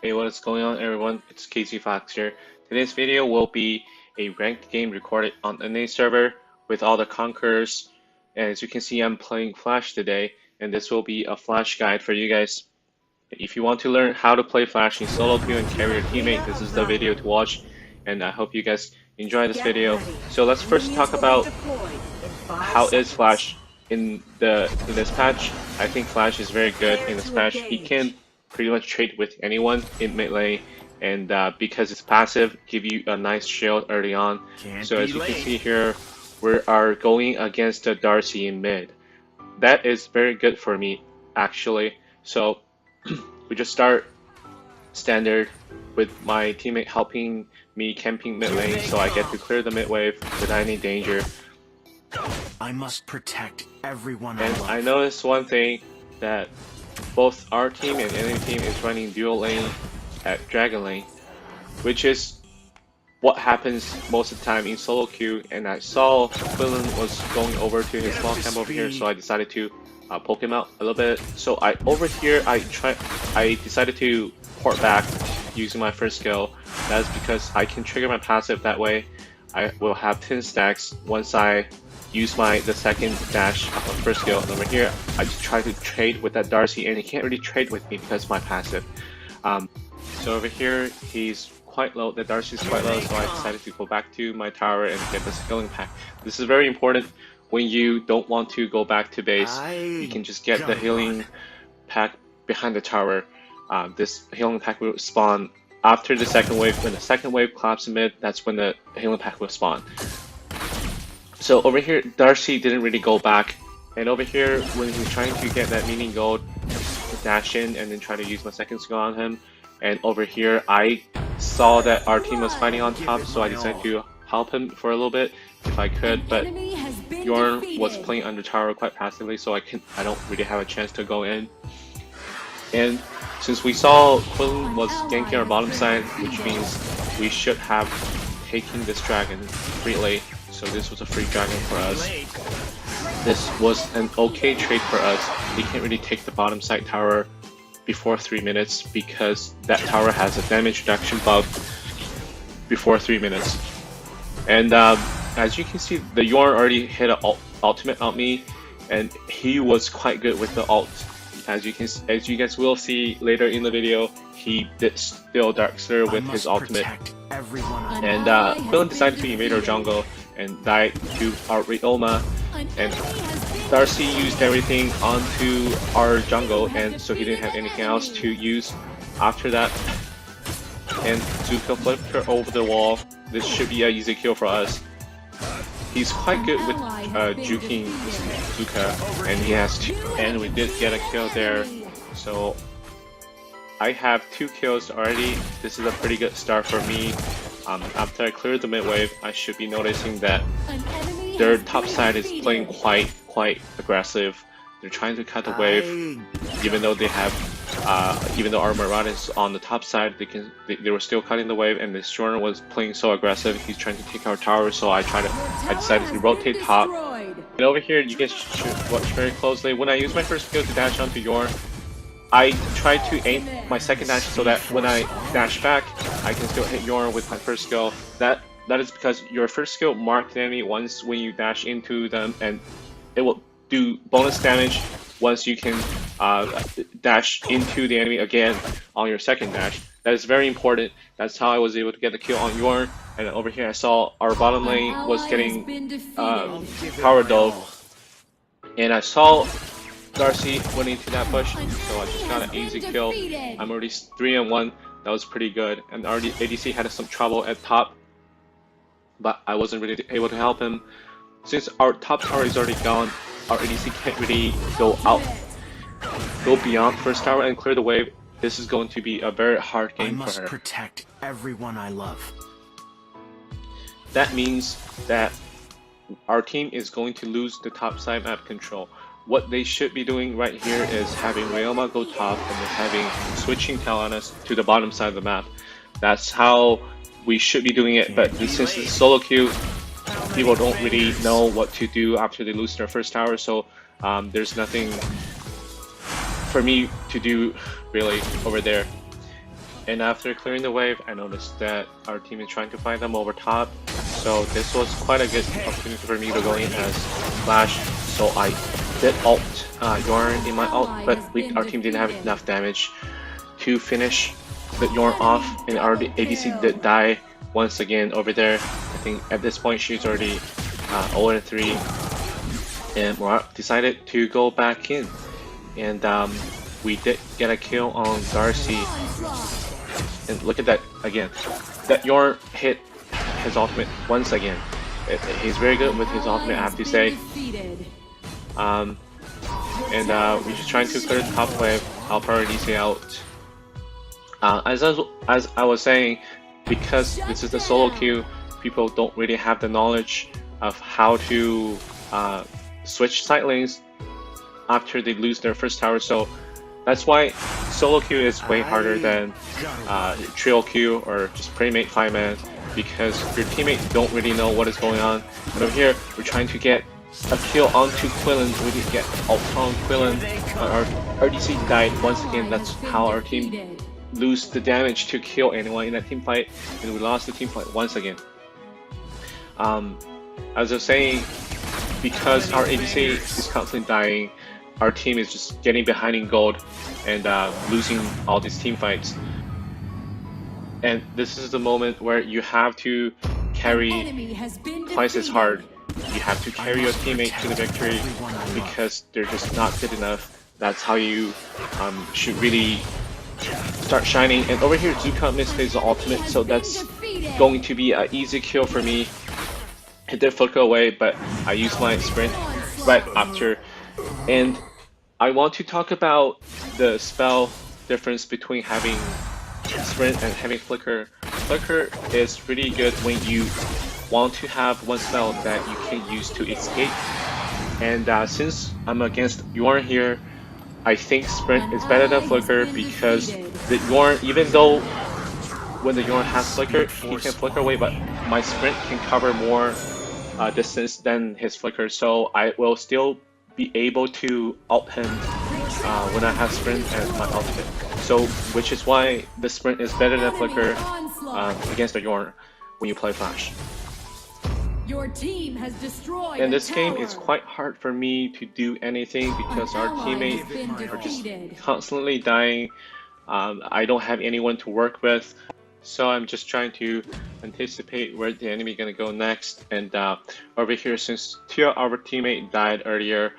Hey, what is going on, everyone? It's Casey Fox here. Today's video will be a ranked game recorded on an NA server with all the Conquerors. And as you can see, I'm playing Flash today, and this will be a Flash guide for you guys. If you want to learn how to play Flash in solo queue and carry your teammate, this is the video to watch. And I hope you guys enjoy this video. So let's first talk about how is Flash in this patch. I think Flash is very good in this patch. He can pretty much trade with anyone in mid lane, and because it's passive, give you a nice shield early on. So as you can see here, we are going against the Darcy in mid. That is very good for me, actually. So we just start standard with my teammate helping me camping mid lane, so I get to clear the mid wave without any danger. I must protect everyone. And I noticed one thing, that both our team and enemy team is running dual lane at Dragon Lane, which is what happens most of the time in solo queue. And I saw Quillen was going over to his small camp over here, so I decided to poke him out a little bit. So I decided to port back using my first skill. That's because I can trigger my passive that way. I will have 10 stacks once I use the second dash of my first skill. And over here, I just try to trade with that Darcy, and he can't really trade with me because of my passive. So over here, he's quite low. The Darcy is quite low, so I decided to go back to my tower and get the healing pack. This is very important when you don't want to go back to base. You can just get the healing pack behind the tower. This healing pack will spawn after the second wave. When the second wave collapses mid, that's when the healing pack will spawn. So over here, Darcy didn't really go back, and over here, when he's trying to get that mini gold, dash in and then try to use my second skill on him. And over here, I saw that our team was fighting on top, so I decided to help him for a little bit if I could. But Yorn was playing under tower quite passively, so I don't really have a chance to go in. And since we saw Quillen was ganking our bottom side, which means we should have taken this dragon freely. So this was a free dragon for us. This was an okay trade for us. He can't really take the bottom side tower before 3 minutes because that tower has a damage reduction buff before 3 minutes. And as you can see, the Yorn already hit an ultimate on me, and he was quite good with the ult. As you guys will see later in the video, he did steal Darkster with his ultimate. And Quillen decided to invade our jungle and died to our Rioma, and Darcy used everything onto our jungle, and so he didn't have anything else to use after that. And Zuka flipped her over the wall. This should be an easy kill for us. He's quite good with juking Zuka, and he has two, and we did get a kill there. So I have 2 kills already. This is a pretty good start for me. After I clear the mid wave, I should be noticing that their top side is playing quite aggressive. They're trying to cut the wave, even though they have, even though our Marat is on the top side, they were still cutting the wave, and this Yorn was playing so aggressive. He's trying to take our tower, so I decided to rotate top. And over here, you guys should watch very closely. When I use my first skill to dash onto Yorn, I try to aim my second dash so that when I dash back, I can still hit Yorn with my first skill. That is because your first skill marks the enemy once when you dash into them, and it will do bonus damage once you can dash into the enemy again on your second dash. That is very important. That's how I was able to get the kill on Yorn. And over here, I saw our bottom lane was getting power dove, and I saw Darcy went into that push, so I just got an easy kill. I'm already 3-1. That was pretty good. And our ADC had some trouble at top, but I wasn't really able to help him. Since our top tower is already gone, our ADC can't really go beyond first tower and clear the wave. This is going to be a very hard game for her. I must protect everyone I love. That means that our team is going to lose the top side map control. What they should be doing right here is having Ryoma go top and then having switching Talanis to the bottom side of the map. That's how we should be doing it, but since it's solo queue, people don't really know what to do after they lose their first tower, so there's nothing for me to do really over there. And after clearing the wave, I noticed that our team is trying to find them over top. So this was quite a good opportunity for me to go in as Flash. So I did ult Yorn in my ult, but our team didn't have enough damage to finish the Yorn off, and our ADC did die once again over there. I think at this point she's already 0-3, and Murat decided to go back in, and we did get a kill on Darcy. And look at that again. That Yorn hit his ultimate once again. He's very good with his ultimate, I have to say. We're just trying to clear the top wave, help our ADC out. As I was saying, because this is the solo queue, people don't really have the knowledge of how to switch side lanes after they lose their first tower. So that's why solo queue is way harder than trio queue or just pre-mate 5-man, because your teammate don't really know what is going on. And over here, we're trying to get a kill onto Quillen. We did get ult on Quillen. Our RDC died once again. That's how our team lose the damage to kill anyone in that team fight, and we lost the team fight once again. As I was saying, because our ADC is constantly dying, our team is just getting behind in gold and losing all these team fights. And this is the moment where you have to carry twice as hard. You have to carry your teammate to the victory because they're just not good enough. That's how you should really start shining. And over here, Zuka missed his ultimate, so that's going to be an easy kill for me. It did flicker away, but I used my sprint right after. And I want to talk about the spell difference between having sprint and having flicker. Flicker is really good when you want to have one spell that you can use to escape. And since I'm against Yorn here, I think sprint is better than flicker, because the Yorn, even though when the Yorn has flicker, he can flicker away, but my sprint can cover more distance than his flicker, so I will still be able to ult him when I have sprint and my ultimate. So, which is why the sprint is better than flicker against the Yorn when you play Flash. Your team has destroyed in this game, it's quite hard for me to do anything because our teammates are just constantly dying. I don't have anyone to work with, so I'm just trying to anticipate where the enemy gonna go next. And over here, since two of our teammates died earlier,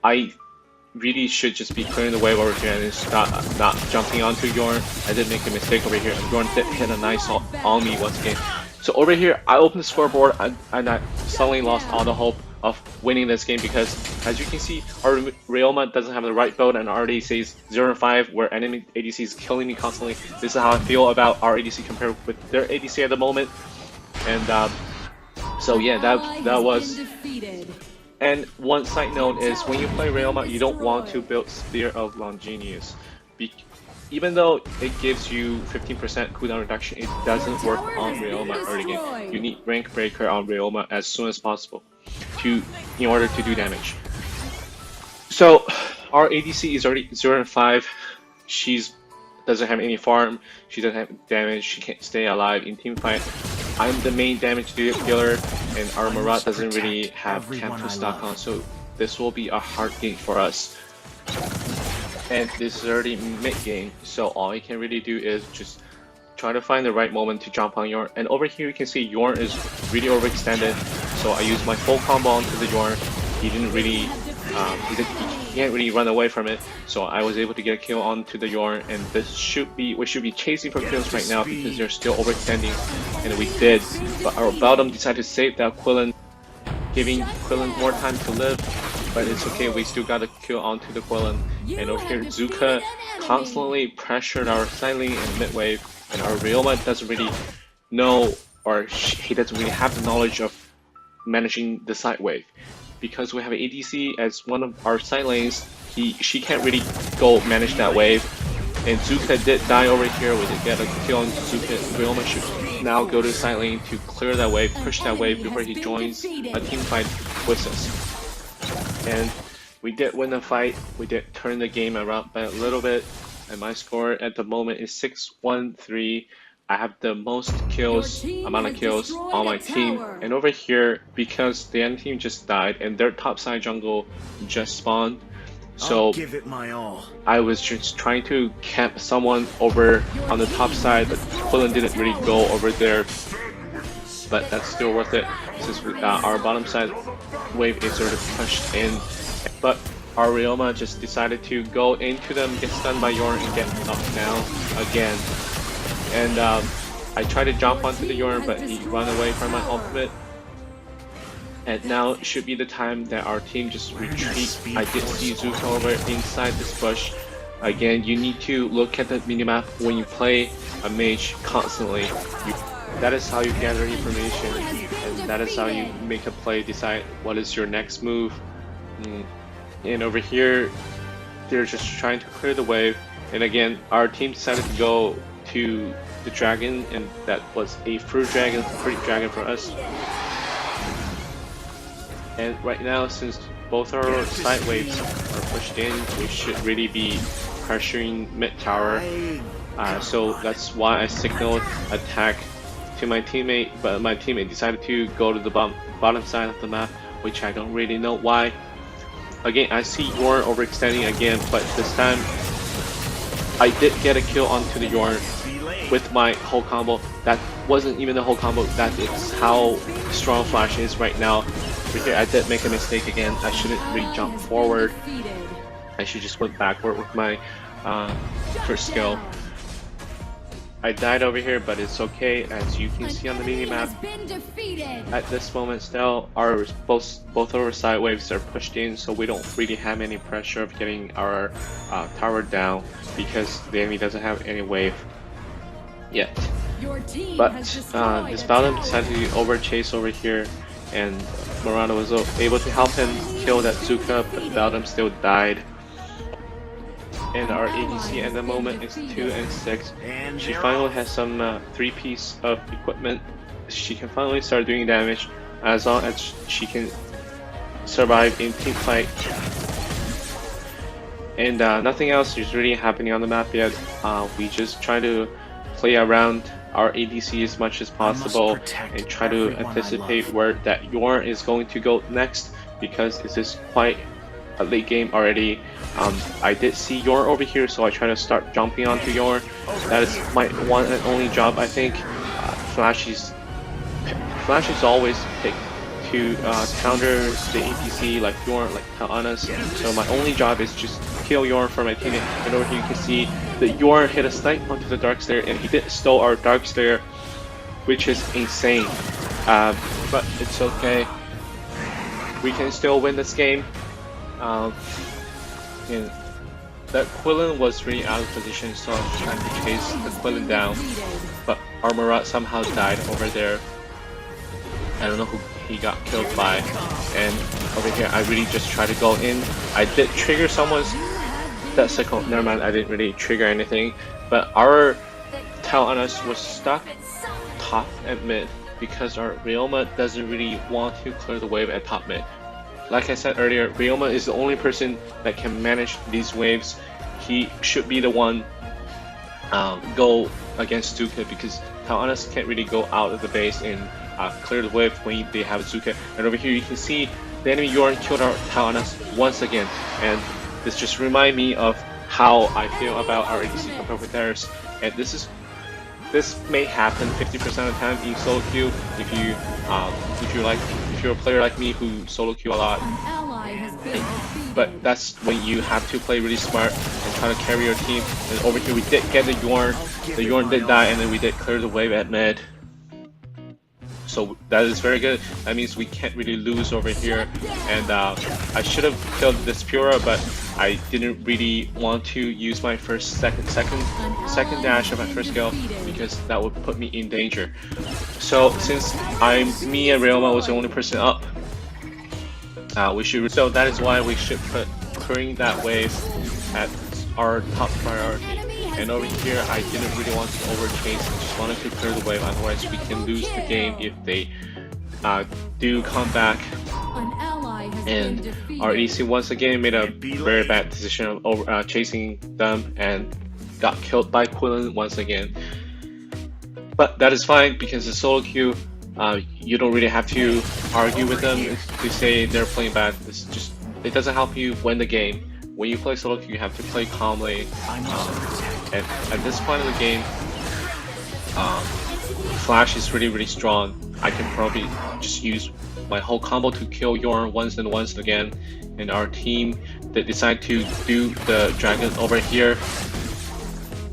I really should just be clearing the wave over here and stop not jumping onto Yorn. I did make a mistake over here, and Yorn did hit a nice ult on me once again. So over here, I opened the scoreboard and I suddenly lost all the hope of winning this game, because as you can see, our Ryoma doesn't have the right build and our ADC is 0-5, where enemy ADC is killing me constantly. This is how I feel about our ADC compared with their ADC at the moment. And so yeah, that was. And one side note is, when you play Ryoma, you don't want to build Sphere of Longinus. Even though it gives you 15% cooldown reduction, it doesn't work on Ryoma early game. You need rank breaker on Ryoma as soon as possible in order to do damage. So our ADC is already 0-5. She doesn't have any farm, she doesn't have damage, she can't stay alive in team fight. I'm the main damage dealer, and our Murat doesn't really have camp to stock on, so this will be a hard game for us. And this is already mid-game, so all you can really do is just try to find the right moment to jump on Yorn. And over here you can see Yorn is really overextended, so I used my full combo onto the Yorn. He didn't really, he can't really run away from it, so I was able to get a kill onto the Yorn. And we should be chasing for kills right now because they're still overextending, and we did. But our Beldam decided to save that Quillen, giving Quillen more time to live. But it's okay, we still got a kill onto the Quillen. And over here, Zuka constantly pressured our side lane and mid wave, and our Ryoma doesn't really know, or he doesn't really have the knowledge of managing the side wave. Because we have an ADC as one of our side lanes, she can't really go manage that wave. And Zuka did die over here. We did get a kill on Zuka. Ryoma should now go to the side lane to clear that wave, push that wave before he joins a team fight with us. And we did win the fight, we did turn the game around by a little bit, and my score at the moment is 6-1-3. I have the most kills, amount of kills on my team. And over here, because the enemy team just died and their top side jungle just spawned, so give it my all. I was just trying to camp someone over on the top side, but Quillen didn't really go over there. But that's still worth it since our bottom side wave is sort of pushed in. But our Ryoma just decided to go into them, get stunned by Yorn, and get knocked down again. And I tried to jump onto the Yorn, but he ran away from my ultimate. And now should be the time that our team just retreat. I did see Zuko over inside this bush. Again, you need to look at the minimap when you play a mage constantly. That is how you gather information, and that is how you make a play, decide what is your next move. And over here, they're just trying to clear the wave. And again, our team decided to go to the dragon, and that was a fruit dragon for us. And right now, since both our side waves are pushed in, we should really be pressuring mid tower. So that's why I signaled attack to my teammate, but my teammate decided to go to the bottom side of the map, which I don't really know why. Again, I see Yorn overextending again, but this time I did get a kill onto the Yorn with my whole combo. That wasn't even the whole combo, that is how strong Flash is right now. Right here, I did make a mistake again. I shouldn't really jump forward. I should just went backward with my first skill. I died over here, but it's okay. As you can see on the minimap, at this moment still, both our side waves are pushed in, so we don't really have any pressure of getting our tower down because the enemy doesn't have any wave yet. But this Valor decided to overchase over here, and Murata was able to help him kill that Zuka, but Valor still died. And our ADC at the moment is 2 and 6. She finally has some 3-piece of equipment. She can finally start doing damage as long as she can survive in team fight. And nothing else is really happening on the map yet. We just try to play around our ADC as much as possible and try to anticipate where that Yorn is going to go next, because this is quite a late game already. I did see Yorn over here, so I try to start jumping onto Yorn. That is my one and only job, I think. Flash is always picked to counter the APC like Yorn, like Tal'Anas. So my only job is just kill Yorn for my teammate. And over here you can see that Yorn hit a snipe onto the Dark Slayer, and he did stole our Dark Slayer, which is insane. But it's okay. We can still win this game. And that Quillen was really out of position, so I was trying to chase the Quillen down, but our Murat somehow died over there. I don't know who he got killed by, and over here I really just tried to go in. I did trigger someone's that second. Never mind, I didn't really trigger anything, but our Tal'Anas was stuck top and mid because our Ryoma doesn't really want to clear the wave at top mid. Like I said earlier, Ryoma is the only person that can manage these waves. He should be the one go against Zuka, because Tal'Anas can't really go out of the base and clear the wave when they have Zuka. And over here you can see the enemy Yorn killed our Tal'Anas once again, and this just reminds me of how I feel about our ADC compared with theirs. And this may happen 50% of the time in solo queue if you're a player like me who solo queue a lot. But that's when you have to play really smart and try to carry your team. And over here we did get the Yorn. The Yorn did die, and then we did clear the wave at mid. So that is very good. That means we can't really lose over here. And I should have killed this Pura, but I didn't really want to use my second dash of my first skill, because that would put me in danger. So since me and Ryoma was the only person up, so that is why we should put clearing that wave at our top priority. And over here, I didn't really want to overchase. I just wanted to clear the wave, otherwise we can lose the game if they do come back. And our ADC once again made a very bad decision of chasing them, and got killed by Quillen once again. But that is fine because the solo queue, you don't really have to argue with them to say they're playing bad. It doesn't help you win the game. When you play solo queue, you have to play calmly. And at this point of the game, Flash is really strong. I can probably just use my whole combo to kill Yorn once again. And our team, they decide to do the dragon over here.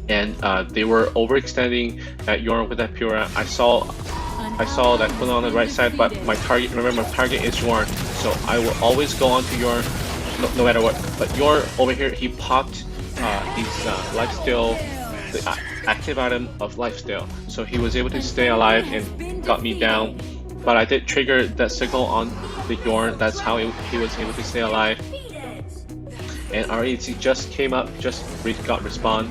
And they were overextending at Yorn with that Pura. I saw that Quillen on the right side, but my target, remember, my target is Yorn, so I will always go on to Yorn no matter what. But Yorn over here, he popped his lifesteal, the active item of lifesteal, so he was able to stay alive and got me down. But I did trigger that signal on the Yorn. That's how he was able to stay alive. And our ADC just came up, just got respawned.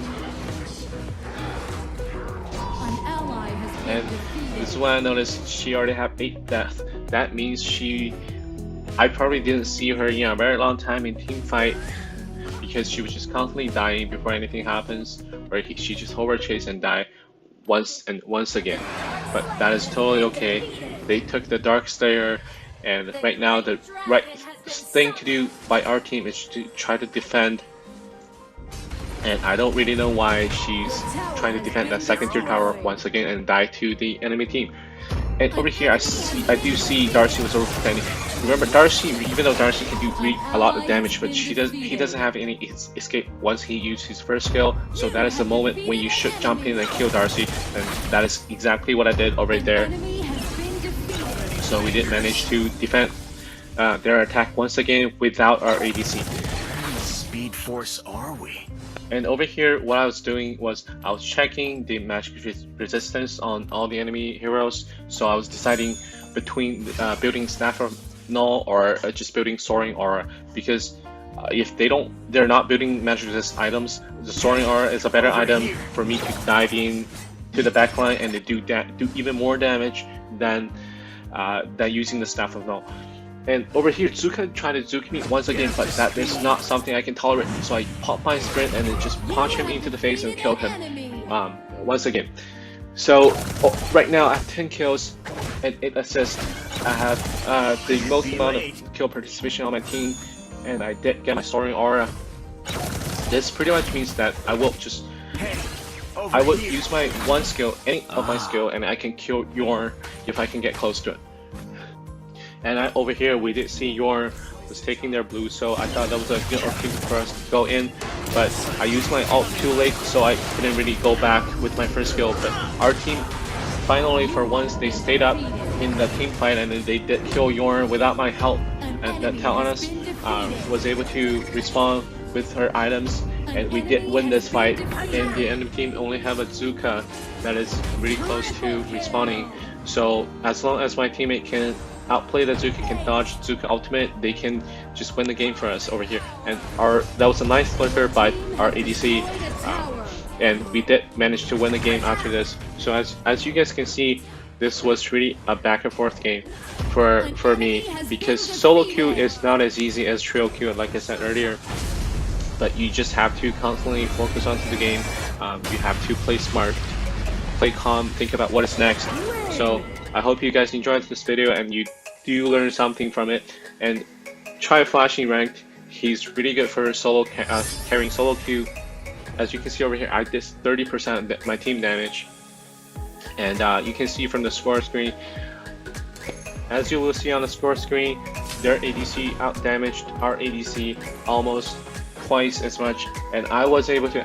And this is when I noticed she already had 8 deaths. That means I probably didn't see her in a very long time in team fight because she was just constantly dying before anything happens, or she just hover chase and die once again. But that is totally okay. They took the Dark Slayer, and right now the right thing to do by our team is to try to defend. And I don't really know why she's trying to defend that second tier tower once again and die to the enemy team. And over here, I do see Darcy was overextending. Remember, Darcy, even though Darcy can do a lot of damage, but he doesn't have any escape once he uses his first skill. So that is the moment when you should jump in and kill Darcy, and that is exactly what I did over there. So we did manage to defend their attack once again without our ADC. Speed force are we? And over here, what I was doing was I was checking the magic resistance on all the enemy heroes. So I was deciding between building Staff of Null or just building Soaring Aura, because if they're not building magic resist items, the Soaring Aura is a better item for me to dive in to the backline and to do even more damage than using the Staff of Null. And over here, Zuka tried to Zuki me once again, but that is not something I can tolerate. So I pop my sprint and then just punch him into the face and kill him once again. So right now I have 10 kills and 8 assists. I have the most amount of kill participation on my team, and I did get my Soaring Aura. This pretty much means that I will use my one skill, any of my skill, and I can kill Yorn if I can get close to it. And over here, we did see Yorn was taking their blue, so I thought that was a good opportunity for us to go in. But I used my ult too late, so I couldn't really go back with my first skill. But our team, finally, for once, they stayed up in the team fight, and then they did kill Yorn without my help. And that Talonus was able to respawn with her items, and we did win this fight. And the enemy team only have a Zuka that is really close to respawning. So as long as my teammate can outplay the Zuka, can dodge Zuka ultimate, they can just win the game for us over here. And that was a nice flicker by our ADC, and we did manage to win the game after this. So as you guys can see, this was really a back and forth game for me, because solo queue is not as easy as trio queue, like I said earlier. But you just have to constantly focus onto the game. You have to play smart, play calm, think about what is next. So I hope you guys enjoyed this video and you do learn something from it. And try Flashing ranked. He's really good for solo carrying solo queue. As you can see over here, I did 30% of my team damage. And you can see from the score screen, as you will see on the score screen, their ADC out-damaged our ADC almost twice as much, and I was able to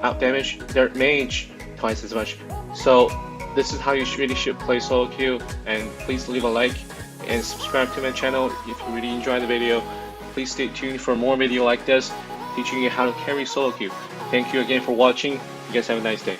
out-damage their mage twice as much. So this is how you really should play solo queue. And please leave a like and subscribe to my channel if you really enjoyed the video. Please stay tuned for more video like this teaching you how to carry solo queue. Thank you again for watching. You guys have a nice day.